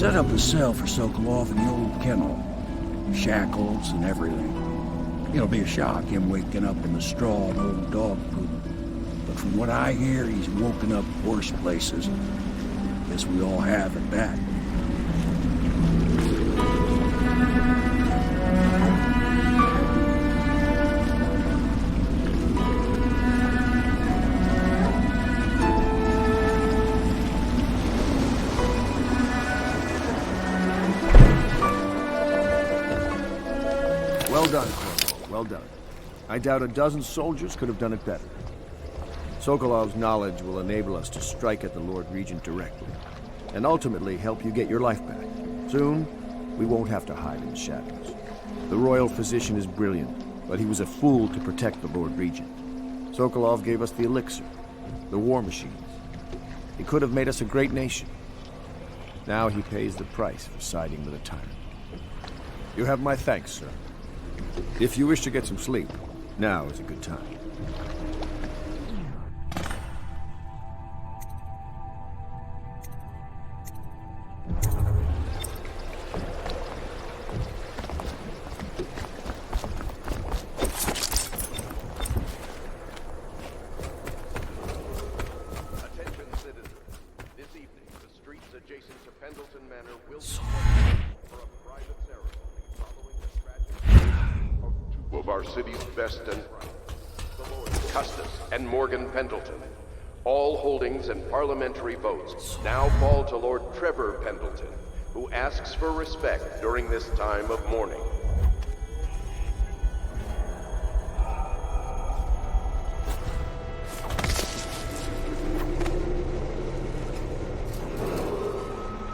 set up a cell for Sokolov in the old kennel. Shackles and everything. It'll be a shock, him waking up in the straw and old dog poop. But from what I hear, he's woken up worse places. Guess we all have at that. Well done, Corporal. Well done. I doubt a dozen soldiers could have done it better. Sokolov's knowledge will enable us to strike at the Lord Regent directly, and ultimately help you get your life back. Soon, we won't have to hide in the shadows. The royal physician is brilliant, but he was a fool to protect the Lord Regent. Sokolov gave us the elixir, the war machines. He could have made us a great nation. Now he pays the price for siding with a tyrant. You have my thanks, sir. If you wish to get some sleep, now is a good time. Attention, citizens. This evening, the streets adjacent to Pendleton Manor will be for a private ceremony following the tragic of two of our city's best and the Lord Custis and Morgan Pendleton. All holdings and parliamentary votes now fall to Lord Trevor Pendleton, who asks for respect during this time of mourning.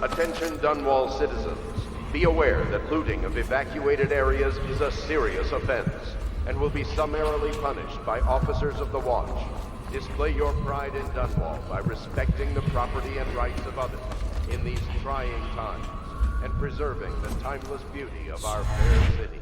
Attention Dunwall citizens. Be aware that looting of evacuated areas is a serious offense and will be summarily punished by officers of the Watch. Display your pride in Dunwall by respecting the property and rights of others in these trying times and preserving the timeless beauty of our fair city.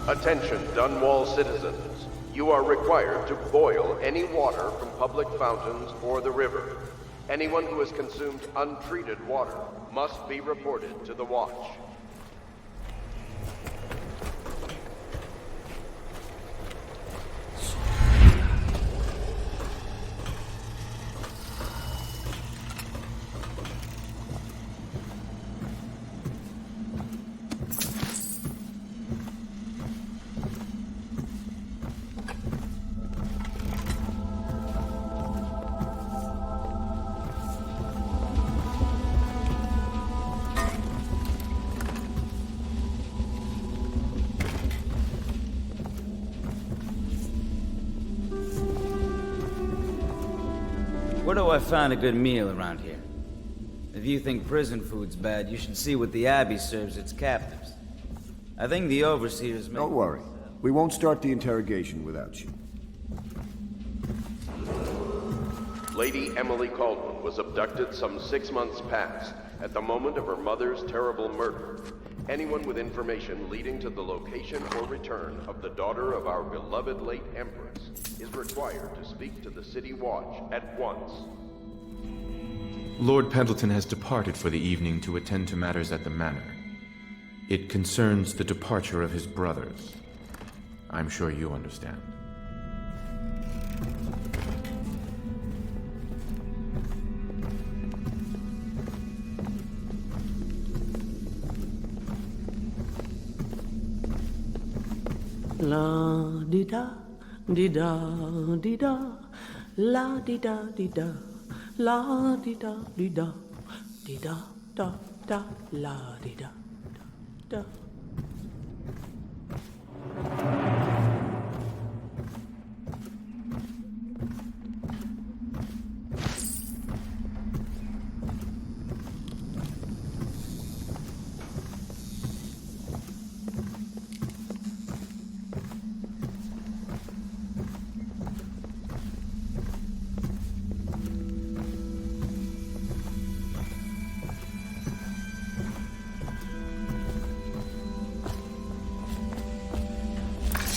Attention, Dunwall citizens. You are required to boil any water from public fountains or the river. Anyone who has consumed untreated water must be reported to the Watch. Where do I find a good meal around here? If you think prison food's bad, you should see what the Abbey serves its captives. I think the overseers make... Don't worry. We won't start the interrogation without you. Lady Emily Caldwell was abducted some 6 months past, at the moment of her mother's terrible murder. Anyone with information leading to the location or return of the daughter of our beloved late Empress is required to speak to the City Watch at once. Lord Pendleton has departed for the evening to attend to matters at the manor. It concerns the departure of his brothers. I'm sure you understand. La di da di da di da, la di da di da, la di da di da, di da da da la di da da.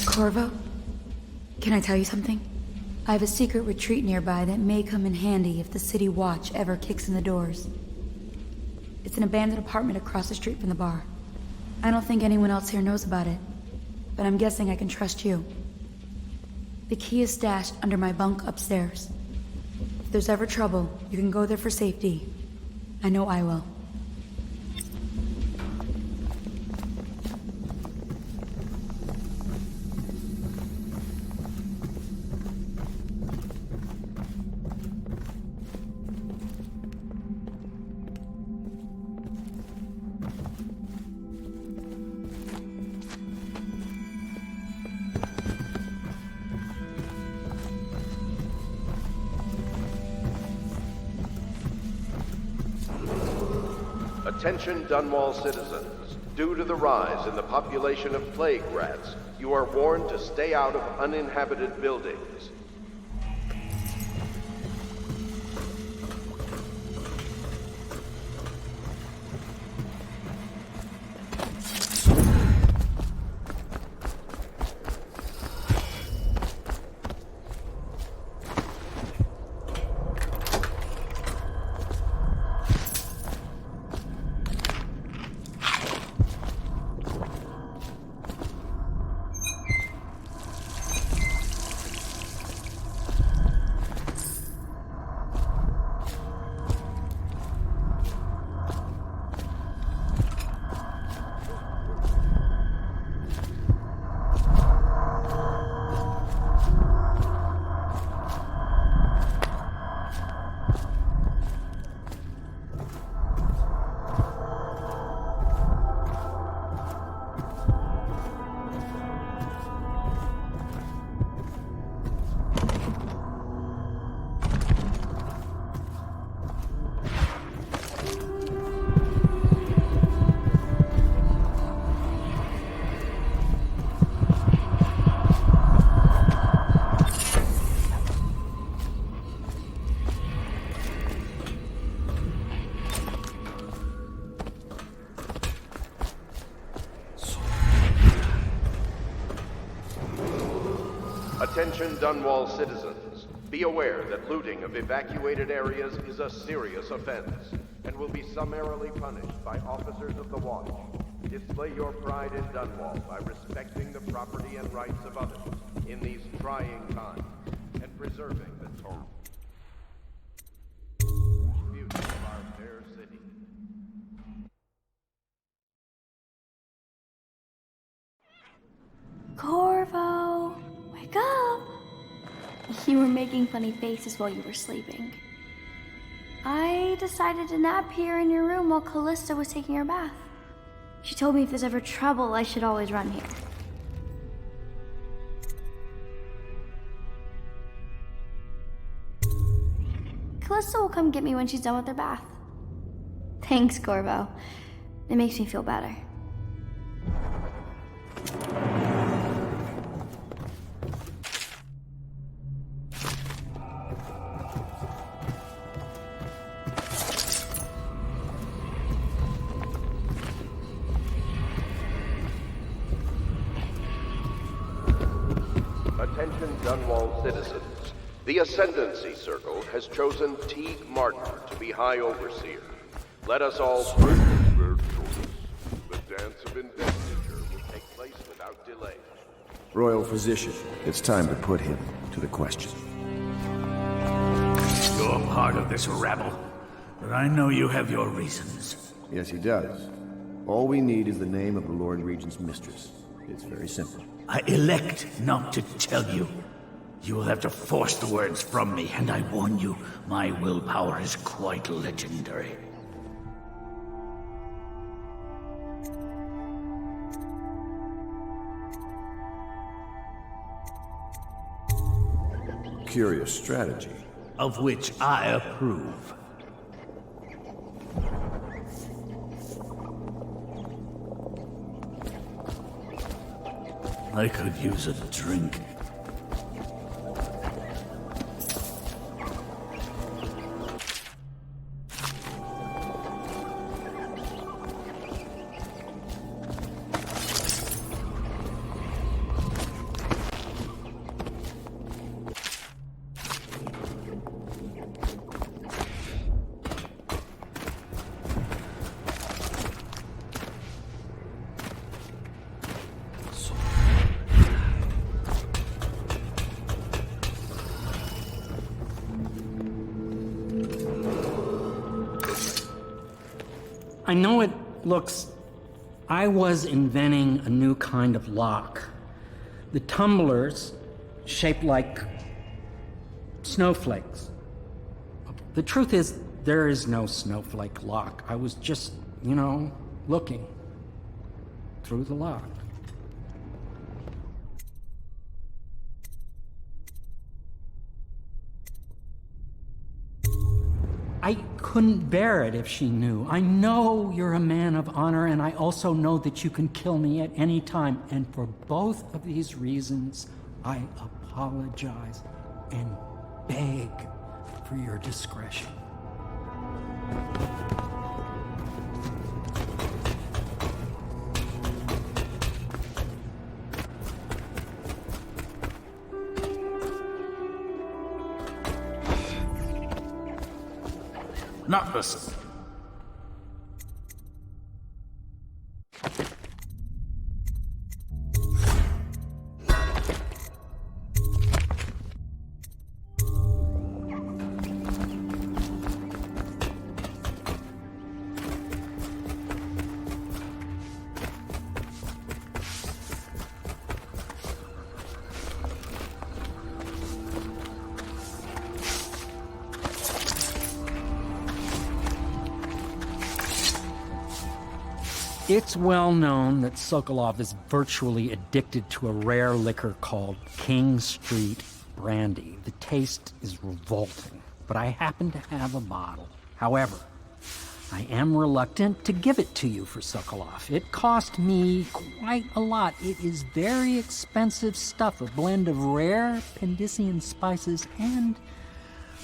Corvo, can I tell you something? I have a secret retreat nearby that may come in handy if the city watch ever kicks in the doors. It's an abandoned apartment across the street from the bar. I don't think anyone else here knows about it, but I'm guessing I can trust you. The key is stashed under my bunk upstairs. If there's ever trouble, you can go there for safety. I know I will. Attention Dunwall citizens. Due to the rise in the population of plague rats, you are warned to stay out of uninhabited buildings. Attention Dunwall citizens. Be aware that looting of evacuated areas is a serious offense and will be summarily punished by officers of the watch. Display your pride in Dunwall by respecting the property and rights of others in these trying times and preserving the total beauty of our fair city. Corvo, wake up! You were making funny faces while you were sleeping. I decided to nap here in your room while Callista was taking her bath. She told me if there's ever trouble, I should always run here. Callista will come get me when she's done with her bath. Thanks, Corvo. It makes me feel better. Attention Dunwall citizens. The Ascendancy Circle has chosen Teague Martin to be High Overseer. Let us all praise their choice. The dance of investiture will take place without delay. Royal Physician, it's time to put him to the question. You're part of this rabble, but I know you have your reasons. Yes, he does. All we need is the name of the Lord Regent's mistress. It's very simple. I elect not to tell you. You will have to force the words from me, and I warn you, my willpower is quite legendary. curious strategy. Of which I approve. I could use a drink. I know it looks... I was inventing a new kind of lock. The tumblers, shaped like snowflakes. The truth is, there is no snowflake lock. I was just, looking through the lock. I couldn't bear it if she knew. I know you're a man of honor, and I also know that you can kill me at any time. And for both of these reasons, I apologize and beg for your discretion. Not listen. It's well known that Sokolov is virtually addicted to a rare liquor called King Street Brandy. The taste is revolting, but I happen to have a bottle. However, I am reluctant to give it to you for Sokolov. It cost me quite a lot. It is very expensive stuff, a blend of rare Pendician spices and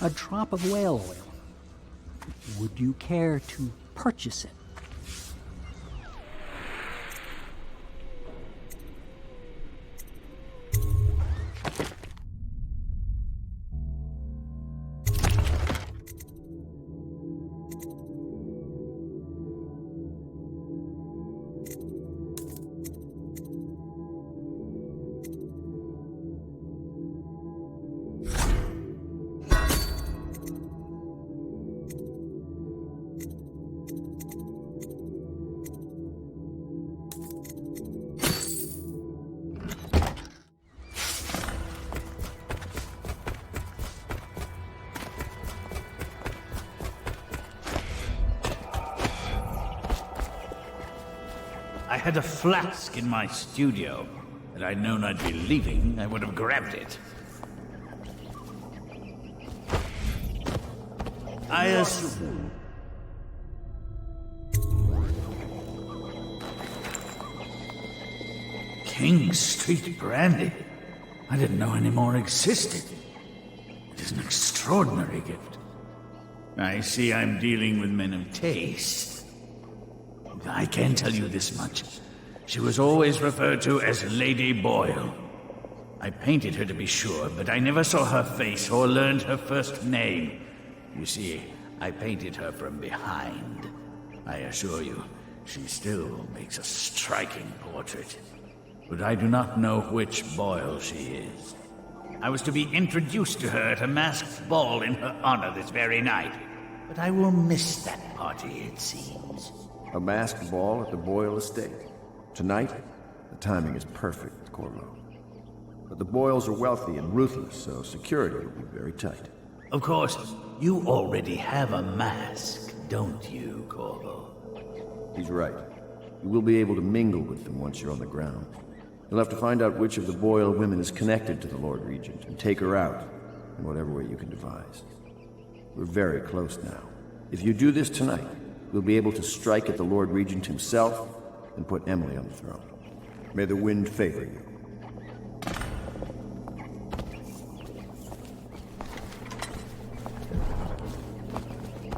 a drop of whale oil. Would you care to purchase it? I had a flask in my studio. Had I known I'd be leaving, I would have grabbed it. I assume... King Street Brandy? I didn't know any more existed. It is an extraordinary gift. I see I'm dealing with men of taste. I can tell you this much. She was always referred to as Lady Boyle. I painted her to be sure, but I never saw her face or learned her first name. You see, I painted her from behind. I assure you, she still makes a striking portrait. But I do not know which Boyle she is. I was to be introduced to her at a masked ball in her honor this very night. But I will miss that party, it seems. A masked ball at the Boyle estate. Tonight, the timing is perfect, Corvo. But the Boyles are wealthy and ruthless, so security will be very tight. Of course, you already have a mask, don't you, Corvo? He's right. You will be able to mingle with them once you're on the ground. You'll have to find out which of the Boyle women is connected to the Lord Regent and take her out. in whatever way you can devise. We're very close now. If you do this tonight, we'll be able to strike at the Lord Regent himself and put Emily on the throne. May the wind favor you.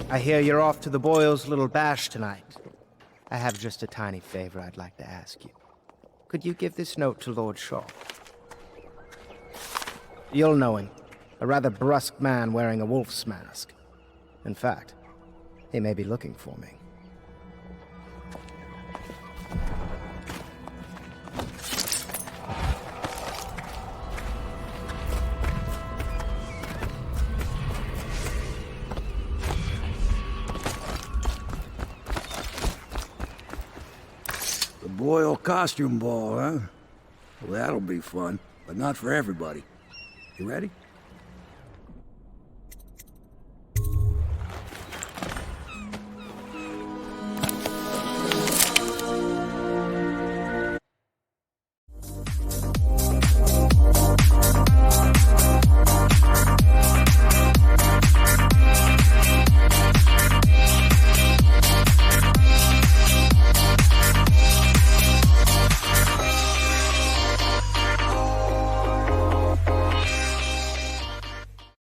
I hear you're off to the Boyles' little bash tonight. I have just a tiny favor I'd like to ask you. Could you give this note to Lord Shaw? You'll know him. A rather brusque man wearing a wolf's mask. In fact, he may be looking for me. The Boyle costume ball, huh? Well, that'll be fun, but not for everybody. You ready?